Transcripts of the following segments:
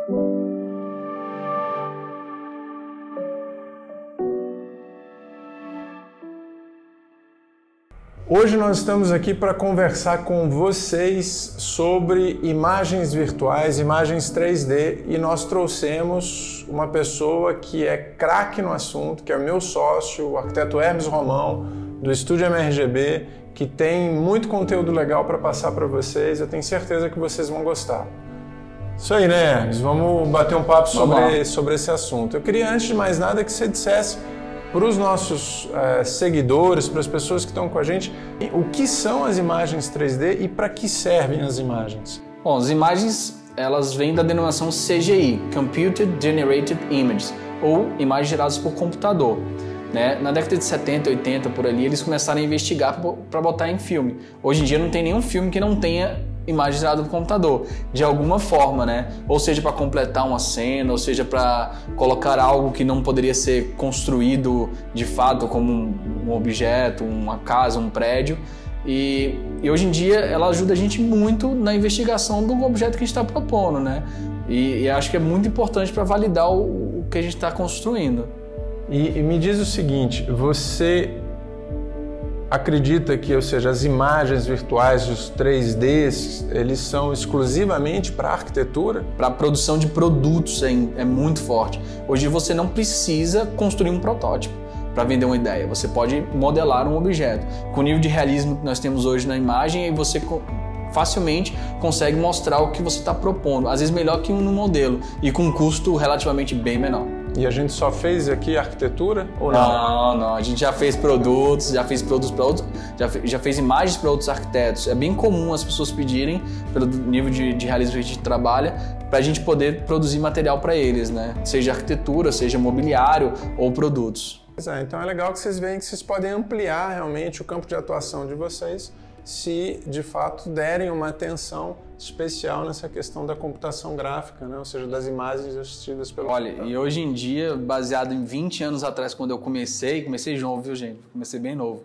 Hoje nós estamos aqui para conversar com vocês sobre imagens virtuais, imagens 3D, e nós trouxemos uma pessoa que é craque no assunto, que é meu sócio, o arquiteto Hermes Romão, do Estúdio MRGB, que tem muito conteúdo legal para passar para vocês. Eu tenho certeza que vocês vão gostar. Isso aí, né, Hermes? Vamos bater um papo sobre esse assunto. Eu queria, antes de mais nada, que você dissesse para os nossos seguidores, para as pessoas que estão com a gente, o que são as imagens 3D e para que servem as imagens? Bom, as imagens, elas vêm da denominação CGI, Computer Generated Images, ou imagens geradas por computador. Né? Na década de 70, 80, por ali, eles começaram a investigar para botar em filme. Hoje em dia não tem nenhum filme que não tenha imagem gerada por computador, de alguma forma, né? Ou seja, para completar uma cena, ou seja, para colocar algo que não poderia ser construído de fato, como um objeto, uma casa, um prédio. E hoje em dia ela ajuda a gente muito na investigação do objeto que a gente está propondo, né? E acho que é muito importante para validar o que a gente está construindo. E me diz o seguinte, você acredita que, ou seja, as imagens virtuais, os 3Ds, eles são exclusivamente para arquitetura? Para a produção de produtos é muito forte. Hoje você não precisa construir um protótipo para vender uma ideia. Você pode modelar um objeto. Com o nível de realismo que nós temos hoje na imagem, aí você facilmente consegue mostrar o que você está propondo. Às vezes melhor que no modelo e com um custo relativamente bem menor. E a gente só fez aqui arquitetura ou não? Não. A gente já fez produtos, já fez produtos para outros, já fez imagens para outros arquitetos. É bem comum as pessoas pedirem, pelo nível de realismo que a gente trabalha, para a gente poder produzir material para eles, né? Seja arquitetura, seja mobiliário ou produtos. Então é legal que vocês veem que vocês podem ampliar realmente o campo de atuação de vocês, se de fato derem uma atenção especial nessa questão da computação gráfica, né? Ou seja, das imagens assistidas pelo computador. E hoje em dia, baseado em 20 anos atrás, quando eu comecei novo, viu, gente? Comecei bem novo.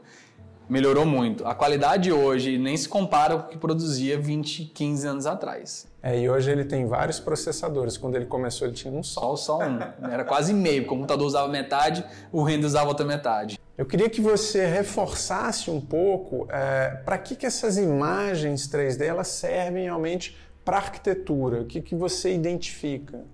Melhorou muito. A qualidade hoje nem se compara com o que produzia 20, 15 anos atrás. E hoje ele tem vários processadores. Quando ele começou, ele tinha um só. Só um. Era quase meio. O computador usava metade, o render usava outra metade. Eu queria que você reforçasse um pouco para que essas imagens 3D elas servem realmente para arquitetura. O que você identifica?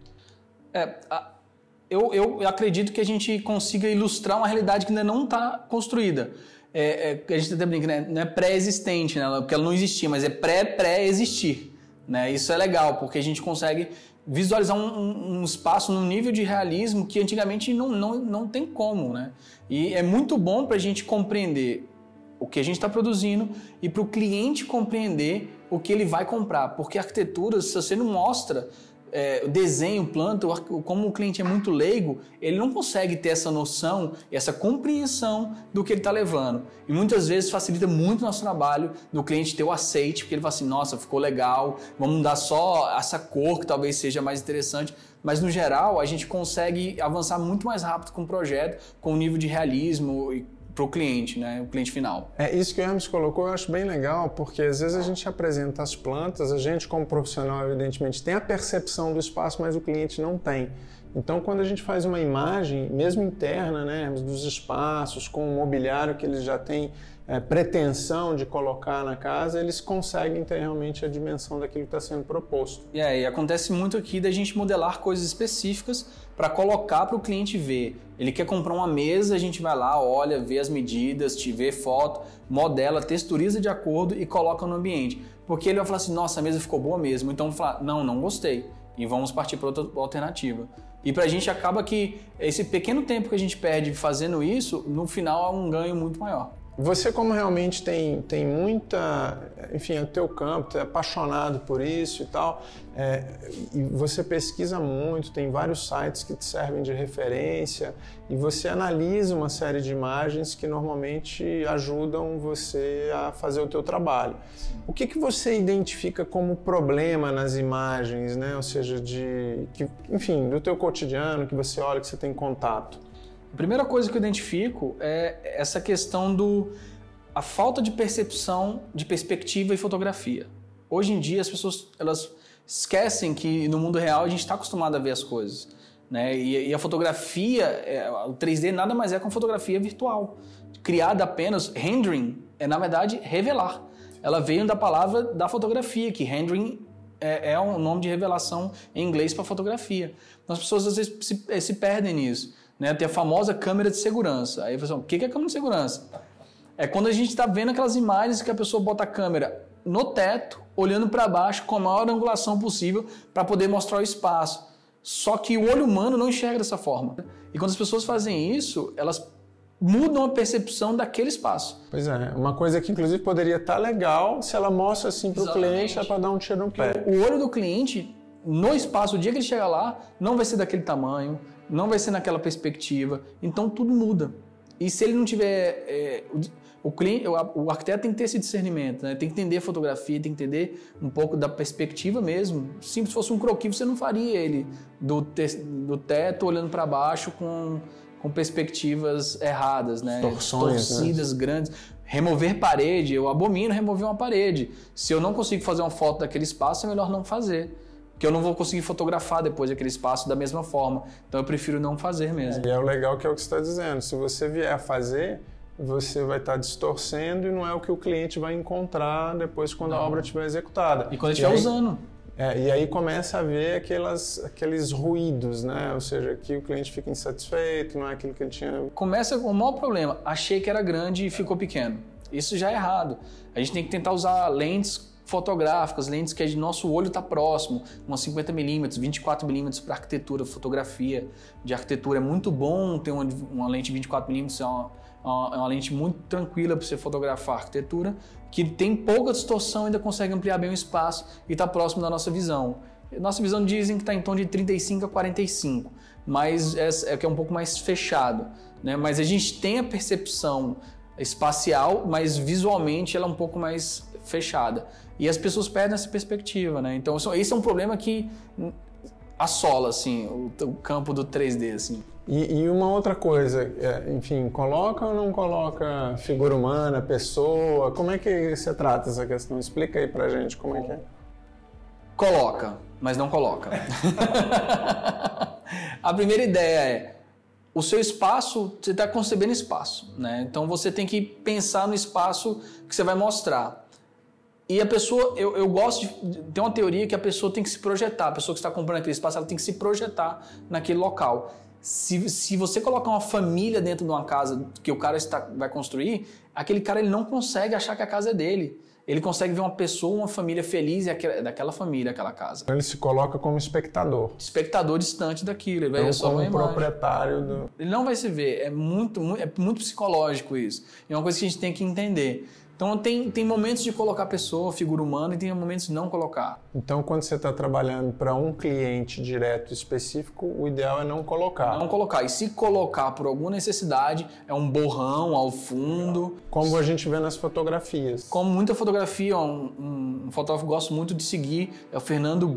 Eu acredito que a gente consiga ilustrar uma realidade que ainda não está construída. A gente até brinca, né? Não é pré-existente, né? Porque ela não existia, mas é pré-existir. Né? Isso é legal, porque a gente consegue visualizar um espaço num nível de realismo que antigamente não tem como, né? E é muito bom para a gente compreender o que a gente está produzindo e para o cliente compreender o que ele vai comprar, porque a arquitetura, se você não mostra o desenho, planta, como o cliente é muito leigo, ele não consegue ter essa noção, essa compreensão do que ele está levando. E muitas vezes facilita muito o nosso trabalho do cliente ter o aceite, porque ele fala assim, nossa, ficou legal, vamos dar só essa cor que talvez seja mais interessante. Mas no geral a gente consegue avançar muito mais rápido com o projeto, com o nível de realismo e para o cliente, né? O cliente final. Isso que o Hermes colocou eu acho bem legal, porque às vezes a gente apresenta as plantas, a gente como profissional evidentemente tem a percepção do espaço, mas o cliente não tem. Então quando a gente faz uma imagem, mesmo interna, né, dos espaços, com o mobiliário que eles já têm pretensão de colocar na casa, eles conseguem ter realmente a dimensão daquilo que está sendo proposto. E acontece muito aqui da gente modelar coisas específicas para colocar para o cliente ver. Ele quer comprar uma mesa, a gente vai lá, olha, vê as medidas, vê foto, modela, texturiza de acordo e coloca no ambiente. Porque ele vai falar assim, nossa, a mesa ficou boa mesmo. Então vai falar, não gostei. E vamos partir para outra alternativa. E para a gente acaba que esse pequeno tempo que a gente perde fazendo isso, no final é um ganho muito maior. Você, como realmente tem muita, enfim, é o teu campo, é apaixonado por isso e tal, e você pesquisa muito, tem vários sites que te servem de referência e você analisa uma série de imagens que normalmente ajudam você a fazer o teu trabalho. O que você identifica como problema nas imagens, né? Ou seja, enfim, do teu cotidiano, que você olha, que você tem contato? A primeira coisa que eu identifico é essa questão a falta de percepção de perspectiva e fotografia. Hoje em dia as pessoas elas esquecem que no mundo real a gente está acostumado a ver as coisas, né? E a fotografia, o 3D nada mais é que uma fotografia virtual, criada apenas, rendering na verdade revelar. Ela veio da palavra da fotografia, que rendering é um nome de revelação em inglês para fotografia. Então, as pessoas às vezes se perdem nisso, né? Tem a famosa câmera de segurança. Aí você fala, o que é câmera de segurança? É quando a gente está vendo aquelas imagens que a pessoa bota a câmera no teto, olhando para baixo com a maior angulação possível para poder mostrar o espaço. Só que o olho humano não enxerga dessa forma. E quando as pessoas fazem isso, elas mudam a percepção daquele espaço. Pois é, uma coisa que inclusive poderia estar legal se ela mostra assim para o cliente, é para dar um tiro no pé. O olho do cliente, no espaço, o dia que ele chegar lá, não vai ser daquele tamanho, não vai ser naquela perspectiva, então tudo muda. E se ele não tiver... o arquiteto tem que ter esse discernimento, né? Tem que entender a fotografia, tem que entender um pouco da perspectiva mesmo. Se fosse um croquis, você não faria ele do teto olhando para baixo com perspectivas erradas, né? Torcidas, né? Grandes. Remover parede, eu abomino remover uma parede. Se eu não consigo fazer uma foto daquele espaço, é melhor não fazer. Porque eu não vou conseguir fotografar depois aquele espaço da mesma forma. Então eu prefiro não fazer mesmo. E é o legal que é o que você está dizendo. Se você vier a fazer, você vai estar distorcendo e não é o que o cliente vai encontrar depois quando a obra estiver executada. E quando ele estiver usando. E aí começa a ver aqueles ruídos, né? Ou seja, que o cliente fica insatisfeito, não é aquilo que ele tinha... Começa com o maior problema. Achei que era grande e ficou pequeno. Isso já é errado. A gente tem que tentar usar lentes fotográficas, lentes que o nosso olho está próximo, umas 50mm, 24mm para arquitetura, fotografia de arquitetura. É muito bom ter uma lente 24mm, é uma lente muito tranquila para você fotografar a arquitetura, que tem pouca distorção e ainda consegue ampliar bem o espaço e está próximo da nossa visão. Nossa visão dizem que está em torno de 35 a 45, mas que é um pouco mais fechado, né? Mas a gente tem a percepção espacial, mas visualmente ela é um pouco mais fechada. E as pessoas perdem essa perspectiva, né? Então esse é um problema que assola assim, o campo do 3D. Assim. E uma outra coisa, enfim, coloca ou não coloca figura humana, pessoa? Como é que você trata essa questão? Explica aí pra gente como é que é. Coloca, mas não coloca. A primeira ideia é, o seu espaço, você está concebendo espaço, né? Então você tem que pensar no espaço que você vai mostrar. E a pessoa, eu gosto de ter uma teoria que a pessoa tem que se projetar, a pessoa que está comprando aquele espaço, ela tem que se projetar naquele local. Se você colocar uma família dentro de uma casa que o cara vai construir, aquele cara ele não consegue achar que a casa é dele. Ele consegue ver uma pessoa, uma família feliz e daquela família, aquela casa. Ele se coloca como espectador. Espectador distante daquilo. Ele vai ver só como proprietário do... Ele não vai se ver. É muito psicológico isso. É uma coisa que a gente tem que entender. Então tem momentos de colocar pessoa, figura humana, e tem momentos de não colocar. Então quando você está trabalhando para um cliente direto específico, o ideal é não colocar. Não colocar. E se colocar por alguma necessidade, é um borrão ao fundo. Como a gente vê nas fotografias. Como muita fotografia, um fotógrafo que eu gosto muito de seguir é o Fernando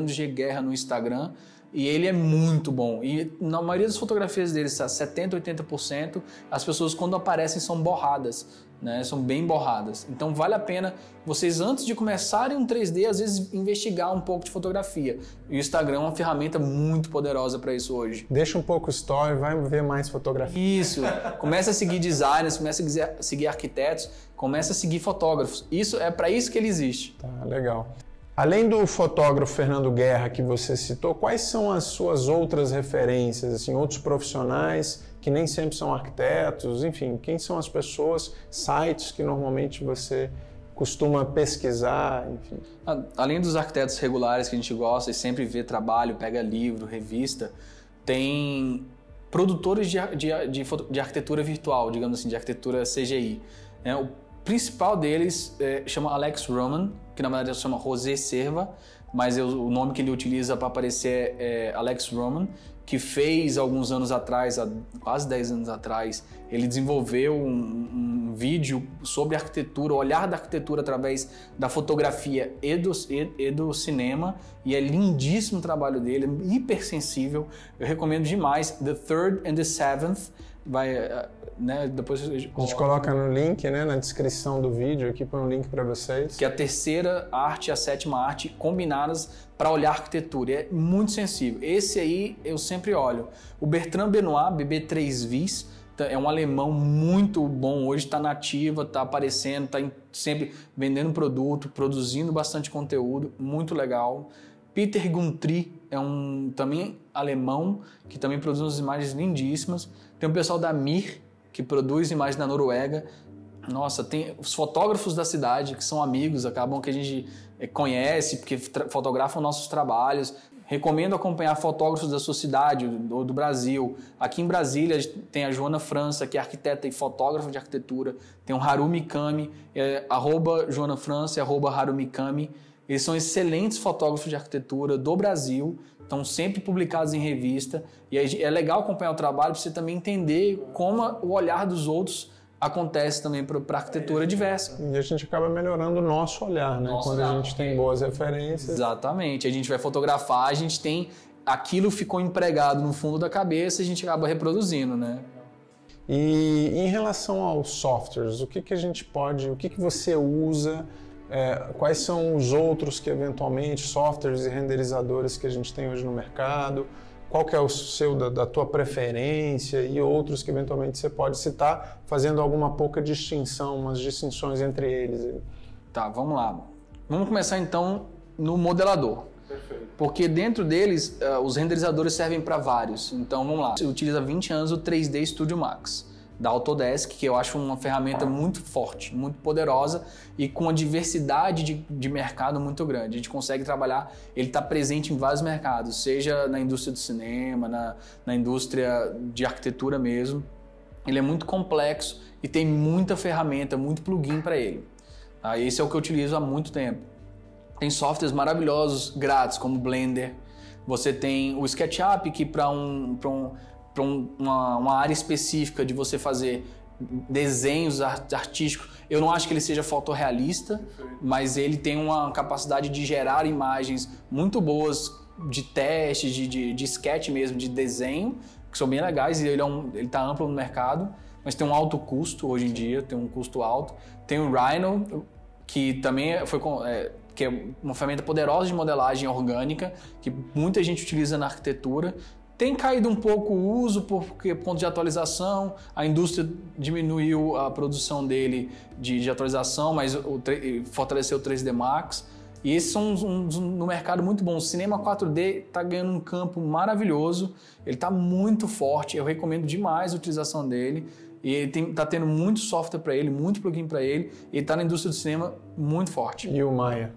G. Guerra no Instagram. E ele é muito bom. E na maioria das fotografias dele, 70%, 80%, as pessoas quando aparecem são borradas, né? São bem borradas. Então vale a pena vocês, antes de começarem um 3D, às vezes investigar um pouco de fotografia. E o Instagram é uma ferramenta muito poderosa para isso hoje. Deixa um pouco o story, vai ver mais fotografia. Isso. Começa a seguir designers, começa a seguir arquitetos, começa a seguir fotógrafos. Isso é para isso que ele existe. Tá, legal. Além do fotógrafo Fernando Guerra que você citou, quais são as suas outras referências, assim, outros profissionais que nem sempre são arquitetos, enfim, quem são as pessoas, sites que normalmente você costuma pesquisar, enfim? Além dos arquitetos regulares que a gente gosta e sempre vê trabalho, pega livro, revista, tem produtores de arquitetura virtual, digamos assim, de arquitetura CGI, né? O principal deles chama Alex Roman, que na verdade chama José Serva, mas o nome que ele utiliza para aparecer é Alex Roman, que fez alguns anos atrás, há quase 10 anos atrás, ele desenvolveu um vídeo sobre arquitetura, o olhar da arquitetura através da fotografia e do cinema, e é lindíssimo o trabalho dele, é hipersensível, eu recomendo demais, The Third and the Seventh, né? Depois a gente coloca no link, né, na descrição do vídeo, aqui põe um link para vocês. Que é a terceira arte e a sétima arte combinadas para olhar arquitetura. É muito sensível. Esse aí eu sempre olho. O Bertrand Benoit, BB3 Vis, é um alemão muito bom. Hoje está na ativa, está aparecendo, está sempre vendendo produto, produzindo bastante conteúdo. Muito legal. Peter Guntry é um também alemão que também produz umas imagens lindíssimas. Tem o pessoal da Mir, que produz imagens na Noruega. Nossa, tem os fotógrafos da cidade, que são amigos, acabam que a gente conhece, porque fotografam nossos trabalhos. Recomendo acompanhar fotógrafos da sua cidade ou do Brasil. Aqui em Brasília tem a Joana França, que é arquiteta e fotógrafa de arquitetura. Tem o Haru Mikami, @Joana França e @Haru Mikami. Eles são excelentes fotógrafos de arquitetura do Brasil, estão sempre publicados em revista. E é legal acompanhar o trabalho para você também entender como o olhar dos outros acontece também para a arquitetura diversa. E a gente acaba melhorando o nosso olhar, né? Quando a gente tem boas referências. Exatamente. A gente vai fotografar, a gente tem... Aquilo ficou empregado no fundo da cabeça e a gente acaba reproduzindo, né? E em relação aos softwares, o que a gente pode... O que você usa... quais são os outros que eventualmente, softwares e renderizadores que a gente tem hoje no mercado, qual que é o seu, da tua preferência e outros que eventualmente você pode citar, fazendo alguma pouca distinção, umas distinções entre eles. Tá, vamos lá. Vamos começar então no modelador. Perfeito. Porque dentro deles, os renderizadores servem para vários. Então vamos lá. Você utiliza há 20 anos o 3D Studio Max da Autodesk, que eu acho uma ferramenta muito forte, muito poderosa e com uma diversidade de mercado muito grande. A gente consegue trabalhar, ele está presente em vários mercados, seja na indústria do cinema, na indústria de arquitetura mesmo. Ele é muito complexo e tem muita ferramenta, muito plugin para ele. Esse é o que eu utilizo há muito tempo. Tem softwares maravilhosos, grátis, como Blender. Você tem o SketchUp, que para uma área específica de você fazer desenhos artísticos. Eu não acho que ele seja fotorrealista, mas ele tem uma capacidade de gerar imagens muito boas de teste, de sketch mesmo, de desenho, que são bem legais e ele está amplo no mercado, mas tem um alto custo hoje em dia, tem um custo alto. Tem o Rhino, que também que é uma ferramenta poderosa de modelagem orgânica, que muita gente utiliza na arquitetura. Tem caído um pouco o uso por ponto de atualização, a indústria diminuiu a produção dele de atualização, mas fortaleceu o 3D Max. E esses são no mercado muito bons. O cinema 4D está ganhando um campo maravilhoso, ele está muito forte, eu recomendo demais a utilização dele. E ele está tendo muito software para ele, muito plugin para ele, e está na indústria do cinema muito forte. E o Maya?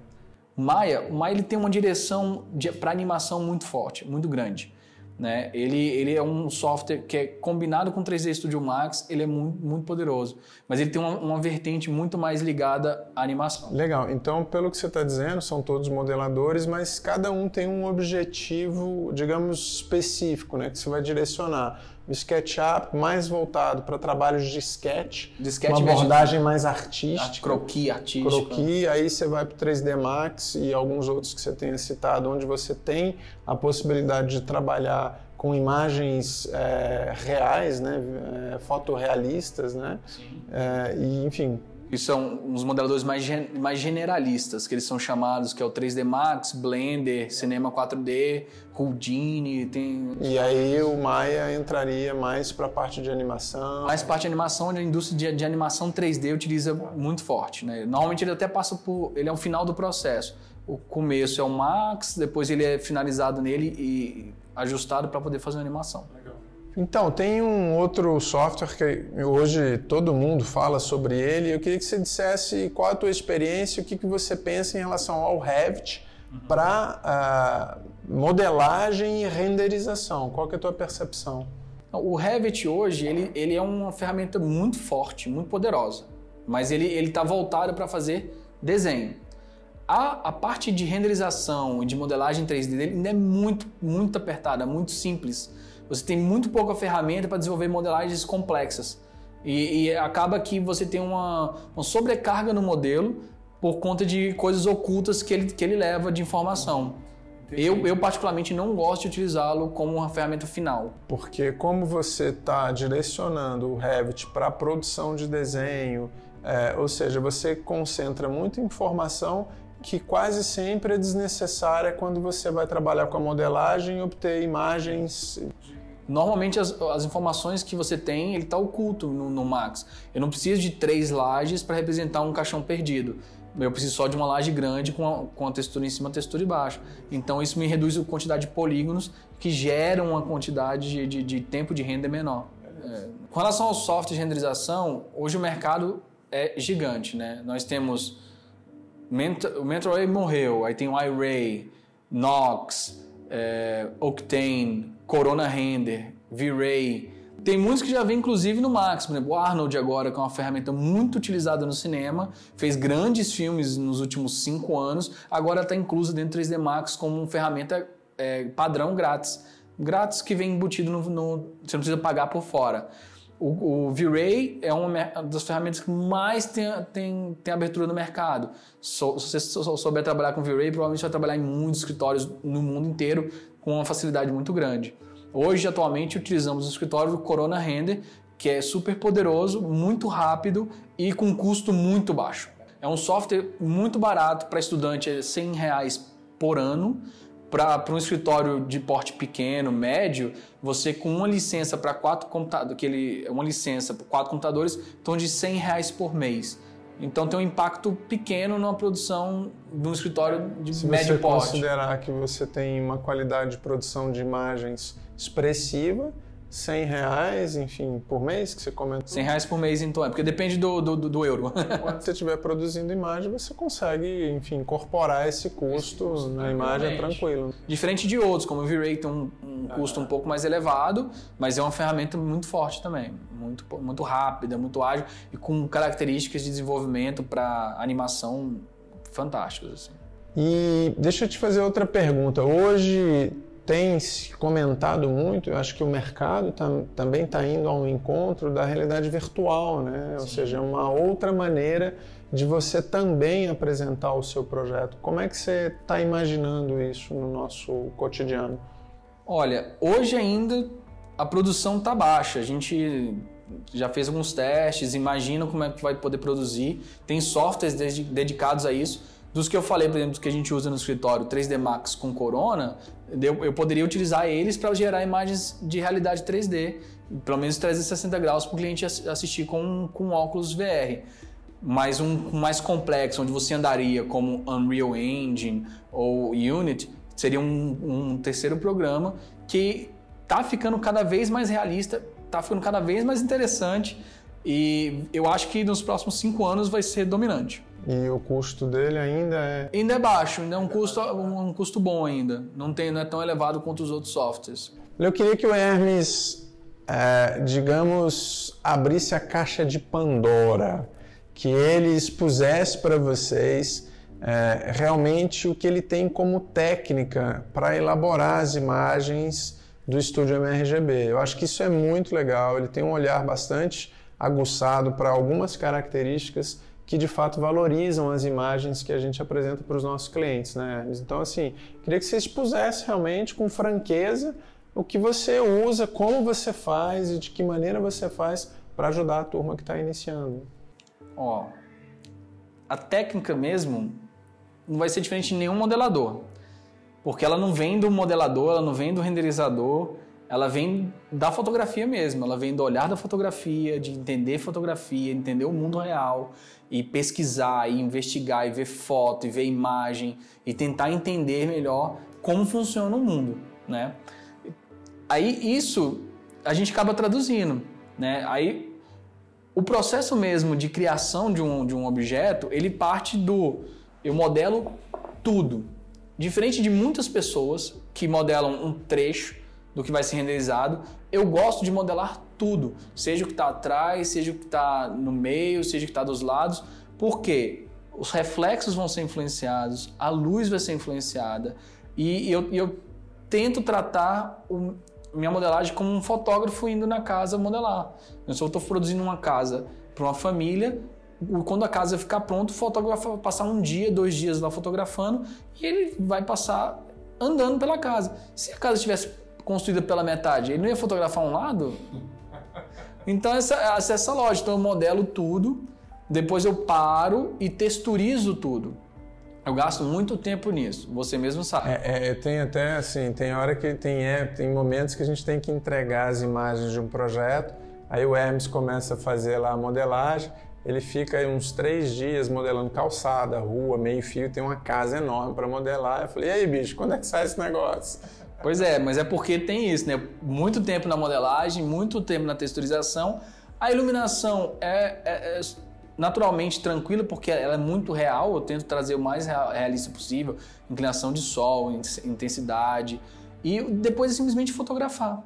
O Maya ele tem uma direção para animação muito forte, muito grande. Né? Ele é um software que é combinado com o 3D Studio Max, ele é muito, muito poderoso, mas ele tem uma vertente muito mais ligada à animação. Legal, então pelo que você está dizendo, são todos modeladores, mas cada um tem um objetivo, digamos, específico, né? Que você vai direcionar. O SketchUp mais voltado para trabalhos de sketch, uma abordagem mais artística. Croquis artístico. Croquis, aí você vai para o 3D Max e alguns outros que você tenha citado, onde você tem a possibilidade de trabalhar com imagens reais, né? Fotorrealistas, né? Sim. E, enfim... E são uns modeladores mais generalistas, que eles são chamados, que é o 3D Max, Blender, Cinema 4D, Houdini, E aí o Maya entraria mais para a parte de animação? Mais parte de animação, onde a indústria de animação 3D utiliza muito forte, né? Normalmente ele até passa ele é o final do processo. O começo é o Max, depois ele é finalizado nele e ajustado para poder fazer uma animação. Legal. Então, tem um outro software que hoje todo mundo fala sobre ele. Eu queria que você dissesse qual a tua experiência, o que você pensa em relação ao Revit para modelagem e renderização. Qual que é a tua percepção? O Revit hoje ele é uma ferramenta muito forte, muito poderosa, mas ele está voltado para fazer desenho. A parte de renderização e de modelagem 3D dele ainda é muito, muito apertada, muito simples. Você tem muito pouca ferramenta para desenvolver modelagens complexas. E acaba que você tem uma sobrecarga no modelo por conta de coisas ocultas que ele leva de informação. Eu particularmente não gosto de utilizá-lo como uma ferramenta final. Porque como você está direcionando o Revit para a produção de desenho, ou seja, você concentra muita informação que quase sempre é desnecessária quando você vai trabalhar com a modelagem e obter imagens. Normalmente as informações que você tem, ele está oculto no Max. Eu não preciso de 3 lajes para representar um caixão perdido. Eu preciso só de uma laje grande com a textura em cima e a textura embaixo. Então isso me reduz a quantidade de polígonos que geram uma quantidade de tempo de render menor. Com relação aos softwares de renderização, hoje o mercado é gigante, né? Nós temos o MentorArray morreu, aí tem o iRay, Nox, Octane, Corona Render, V-Ray. Tem muitos que já vêm inclusive no Max, por exemplo, o Arnold agora, que é uma ferramenta muito utilizada no cinema, fez grandes filmes nos últimos 5 anos, agora está inclusa dentro do 3D Max como uma ferramenta padrão grátis. Grátis que vem embutido você não precisa pagar por fora. O V-Ray é uma das ferramentas que mais tem abertura no mercado. Se você souber trabalhar com V-Ray, provavelmente vai trabalhar em muitos escritórios no mundo inteiro com uma facilidade muito grande. Hoje, atualmente, utilizamos o escritório do Corona Render, que é super poderoso, muito rápido e com custo muito baixo. É um software muito barato para estudante, é R$100 por ano. Para um escritório de porte pequeno, médio, você com uma licença para 4 computadores, uma licença para 4 computadores, então de R$100 por mês. Então tem um impacto pequeno na produção de um escritório de médio porte. Se você considerar que você tem uma qualidade de produção de imagens expressiva, R$100, enfim, por mês que você comentou. R$100 por mês, então, porque depende do euro. Quando você estiver produzindo imagem, você consegue, enfim, incorporar esse custo na imagem tranquilo. Diferente de outros, como o V-Ray tem um custo um pouco mais elevado, mas é uma ferramenta muito forte também, muito rápida, muito ágil e com características de desenvolvimento para animação fantásticas, assim. E deixa eu te fazer outra pergunta. Hoje tem se comentado muito, eu acho que o mercado também está indo ao encontro da realidade virtual, né? Ou seja, uma outra maneira de você também apresentar o seu projeto. Como é que você está imaginando isso no nosso cotidiano? Olha, hoje ainda a produção está baixa, a gente já fez alguns testes, imagina como é que vai poder produzir, tem softwares dedicados a isso. Dos que eu falei, por exemplo, dos que a gente usa no escritório, 3D Max com Corona, eu poderia utilizar eles para gerar imagens de realidade 3D, pelo menos 360 graus para o cliente assistir com óculos VR. Mas um mais complexo, onde você andaria como Unreal Engine ou Unity, seria um terceiro programa que está ficando cada vez mais realista, está ficando cada vez mais interessante e eu acho que nos próximos 5 anos vai ser dominante. E o custo dele ainda é... Ainda é baixo, ainda é um custo bom ainda. Não é tão elevado quanto os outros softwares. Eu queria que o Hermes, digamos, abrisse a caixa de Pandora, que ele expusesse para vocês realmente o que ele tem como técnica para elaborar as imagens do estúdio MRGB. Eu acho que isso é muito legal, ele tem um olhar bastante aguçado para algumas características que de fato valorizam as imagens que a gente apresenta para os nossos clientes, né? Então, assim, queria que você expusesse realmente com franqueza o que você usa, como você faz e de que maneira você faz para ajudar a turma que está iniciando. Ó, a técnica mesmo não vai ser diferente de nenhum modelador, porque ela não vem do modelador, ela não vem do renderizador, ela vem da fotografia mesmo, ela vem do olhar da fotografia, de entender fotografia, entender o mundo real e pesquisar, e investigar, e ver foto, e ver imagem, e tentar entender melhor como funciona o mundo, né? Aí isso a gente acaba traduzindo, né? Aí o processo mesmo de criação de um objeto, ele parte eu modelo tudo. Diferente de muitas pessoas que modelam um trecho do que vai ser renderizado, eu gosto de modelar tudo, seja o que está atrás, seja o que está no meio, seja o que está dos lados, porque os reflexos vão ser influenciados, a luz vai ser influenciada e eu tento tratar minha modelagem como um fotógrafo indo na casa modelar. Eu só estou produzindo uma casa para uma família, quando a casa ficar pronta, o fotógrafo vai passar 1 dia, 2 dias lá fotografando e ele vai passar andando pela casa. Se a casa estivesse construída pela metade, ele não ia fotografar um lado? Então essa lógica. Então eu modelo tudo, depois eu paro e texturizo tudo. Eu gasto muito tempo nisso, você mesmo sabe. Tem até assim, tem hora que tem momentos que a gente tem que entregar as imagens de um projeto, aí o Hermes começa a fazer lá a modelagem, ele fica aí uns 3 dias modelando calçada, rua, meio fio, tem uma casa enorme para modelar. Eu falei, e aí bicho, quando é que sai esse negócio? Pois é, mas é porque tem isso, né? Muito tempo na modelagem, muito tempo na texturização. A iluminação é naturalmente tranquila, porque ela é muito real, eu tento trazer o mais realista possível, inclinação de sol, intensidade, e depois é simplesmente fotografar.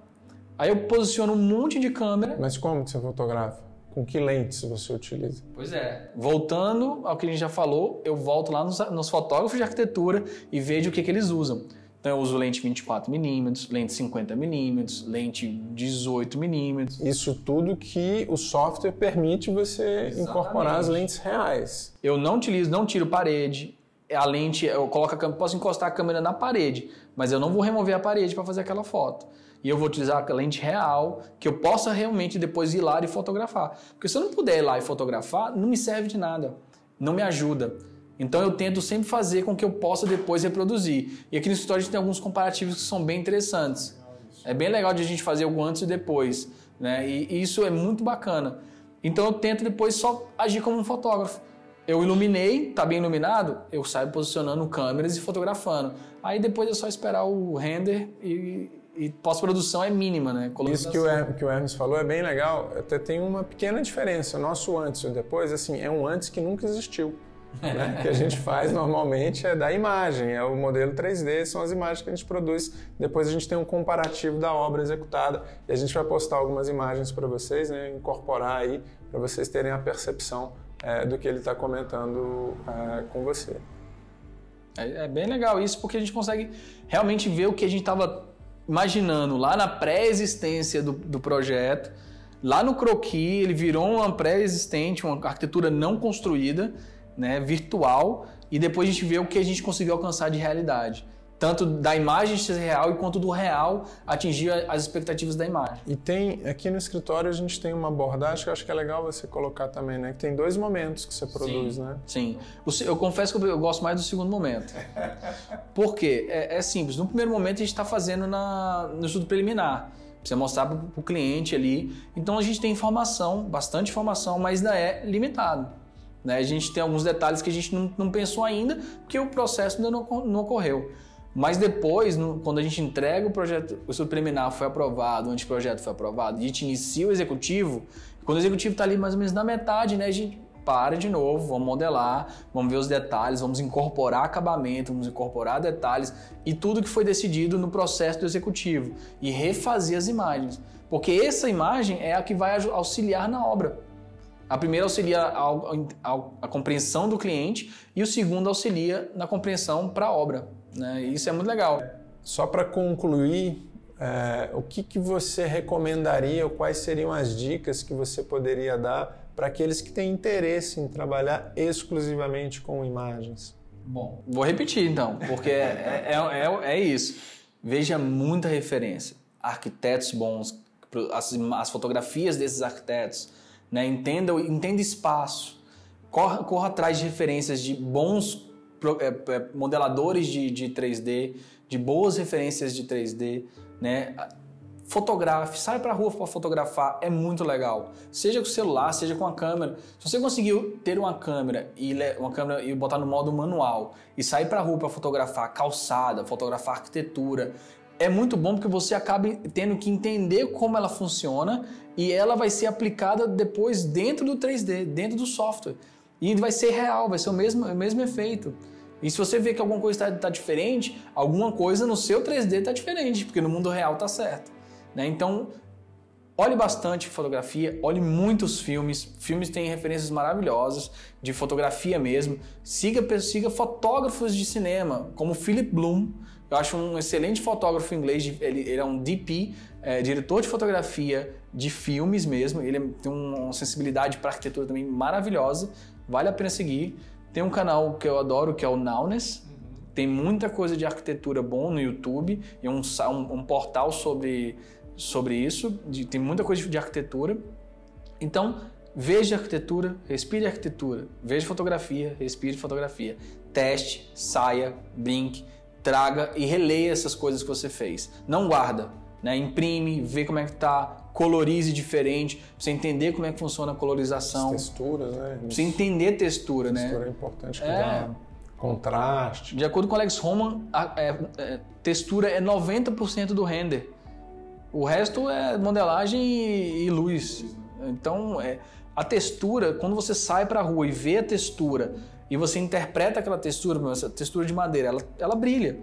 Aí eu posiciono um monte de câmera. Mas como que você fotografa? Com que lentes você utiliza? Pois é, voltando ao que a gente já falou, eu volto lá nos fotógrafos de arquitetura e vejo o que eles usam. Então eu uso lente 24mm, lente 50mm, lente 18mm. Isso tudo que o software permite você incorporar as lentes reais. Eu não tiro parede. A lente, eu posso encostar a câmera na parede, mas eu não vou remover a parede para fazer aquela foto. E eu vou utilizar a lente real, que eu possa realmente depois ir lá e fotografar. Porque se eu não puder ir lá e fotografar, não me serve de nada, não me ajuda. Então eu tento sempre fazer com que eu possa depois reproduzir. E aqui no escritório a gente tem alguns comparativos que são bem interessantes. É bem legal de a gente fazer o antes e depois, né? E isso é muito bacana. Então eu tento depois só agir como um fotógrafo. Eu iluminei, tá bem iluminado, eu saio posicionando câmeras e fotografando. Aí depois é só esperar o render e pós-produção é mínima, né? Isso que o Hermes falou é bem legal. Até tem uma pequena diferença. O nosso antes e depois, assim, é um antes que nunca existiu. Né? O que a gente faz normalmente é da imagem, é o modelo 3D, são as imagens que a gente produz. Depois a gente tem um comparativo da obra executada e a gente vai postar algumas imagens para vocês, né? Incorporar aí para vocês terem a percepção do que ele está comentando com você. É bem legal isso, porque a gente consegue realmente ver o que a gente estava imaginando lá na pré-existência do projeto. Lá no croquis, ele virou uma pré-existente, uma arquitetura não construída, né, virtual, e depois a gente vê o que a gente conseguiu alcançar de realidade. Tanto da imagem ser real, quanto do real atingir as expectativas da imagem. E tem, aqui no escritório a gente tem uma abordagem que eu acho que é legal você colocar também, né? Que tem 2 momentos que você produz, né? Sim. Eu confesso que eu gosto mais do segundo momento. Por quê? É simples. No primeiro momento a gente está fazendo no estudo preliminar. Precisa mostrar para o cliente ali. Então a gente tem informação, bastante informação, mas ainda é limitado. Né? A gente tem alguns detalhes que a gente não pensou ainda, porque o processo ainda não ocorreu. Mas depois, quando a gente entrega o projeto, o estudo preliminar foi aprovado, o anteprojeto foi aprovado, e a gente inicia o executivo, quando o executivo está ali mais ou menos na metade, né, a gente para de novo, vamos modelar, vamos ver os detalhes, vamos incorporar acabamento, vamos incorporar detalhes e tudo que foi decidido no processo do executivo e refazer as imagens. Porque essa imagem é a que vai auxiliar na obra. A primeira auxilia a compreensão do cliente e o segundo auxilia na compreensão para a obra. Né? E isso é muito legal. Só para concluir, o que você recomendaria ou quais seriam as dicas que você poderia dar para aqueles que têm interesse em trabalhar exclusivamente com imagens? Bom, vou repetir então, porque é isso. Veja muita referência. Arquitetos bons, as fotografias desses arquitetos, né? Entenda espaço, corra atrás de referências de bons modeladores de 3D, de boas referências de 3D, né? Fotografe, sai para a rua para fotografar, é muito legal. Seja com o celular, seja com a câmera. Se você conseguiu ter uma câmera e botar no modo manual e sair para a rua para fotografar calçada, fotografar arquitetura, é muito bom porque você acaba tendo que entender como ela funciona e ela vai ser aplicada depois dentro do 3D, dentro do software. E vai ser real, vai ser o mesmo efeito. E se você vê que alguma coisa está diferente, alguma coisa no seu 3D está diferente, porque no mundo real está certo. Né? Então, olhe bastante fotografia, olhe muitos filmes. Filmes têm referências maravilhosas de fotografia mesmo. Siga fotógrafos de cinema, como Philip Bloom. Eu acho um excelente fotógrafo inglês, ele é um DP, diretor de fotografia de filmes mesmo, ele tem uma sensibilidade para arquitetura também maravilhosa, vale a pena seguir. Tem um canal que eu adoro, que é o Nowness, Tem muita coisa de arquitetura bom no YouTube e um portal sobre isso, tem muita coisa de arquitetura. Então, veja arquitetura, respire arquitetura, veja fotografia, respire fotografia, teste, saia, brinque, traga e releia essas coisas que você fez. Não guarda, né? Imprime, vê como é que tá, colorize diferente, pra você entender como é que funciona a colorização. As texturas, né? Pra você entender textura, né? Textura é importante, contraste. De acordo com o Alex Roman, textura é 90% do render. O resto é modelagem e luz. Então, a textura, quando você sai para a rua e vê a textura e você interpreta aquela textura, essa textura de madeira, ela brilha.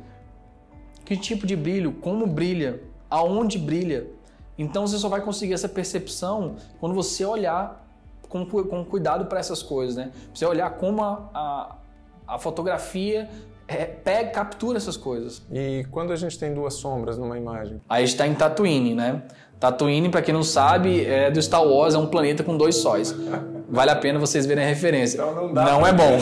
Que tipo de brilho? Como brilha? Aonde brilha? Então, você só vai conseguir essa percepção quando você olhar com cuidado para essas coisas, né? Você olhar como a fotografia captura essas coisas. E quando a gente tem duas sombras numa imagem? Aí a gente está em Tatooine, né? Tatooine, para quem não sabe, é do Star Wars, é um planeta com 2 sóis. Vale a pena vocês verem a referência. Então não é bom.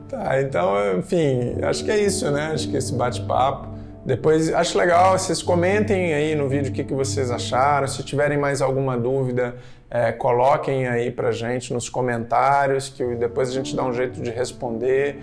Tá, então, enfim, acho que é isso, né? Acho que esse bate-papo. Depois, acho legal, vocês comentem aí no vídeo o que vocês acharam. Se tiverem mais alguma dúvida, coloquem aí pra gente nos comentários, que depois a gente dá um jeito de responder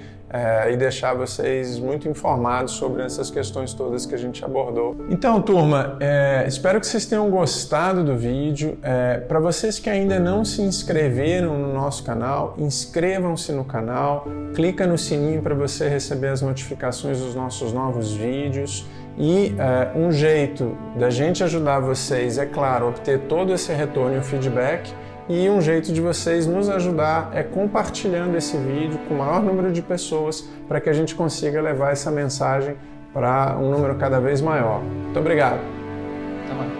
e deixar vocês muito informados sobre essas questões todas que a gente abordou. Então, turma, espero que vocês tenham gostado do vídeo. Para vocês que ainda não se inscreveram no nosso canal, inscrevam-se no canal, clica no sininho para você receber as notificações dos nossos novos vídeos. E um jeito da gente ajudar vocês, é claro, obter todo esse retorno e o feedback, e um jeito de vocês nos ajudar é compartilhando esse vídeo com o maior número de pessoas para que a gente consiga levar essa mensagem para um número cada vez maior. Muito obrigado! Tá bom.